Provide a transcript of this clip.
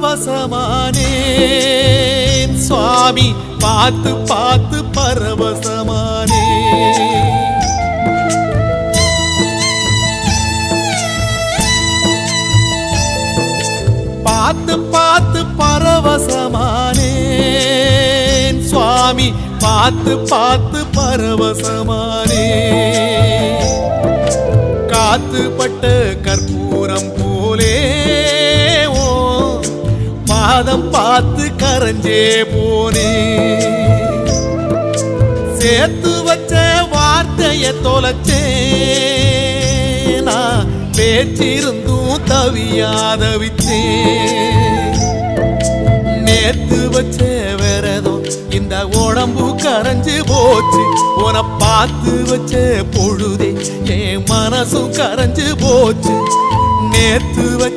பரவசமானேன் சுவாமி பார்த்து பார்த்து பரவசமானேன் பார்த்து பார்த்து பரவசமானேன் சுவாமி பார்த்து பார்த்து பரவசமானேன் காத்துப்பட்ட கற்பூரம் போலே ஓ பாதம் பார்த்து கரைஞ்சே போனே சேர்த்து வச்ச வார்த்தைய தொலைச்சேன் நான் பேச்சிருந்தும் தவியாதவிச்சேன் நேத்து வச்ச விரதம் இந்த உடம்பு கரைஞ்சு போச்சு உன பார்த்து வச்ச பொழுதே என் மனசும் கரைஞ்சு போச்சு நேத்து வச்ச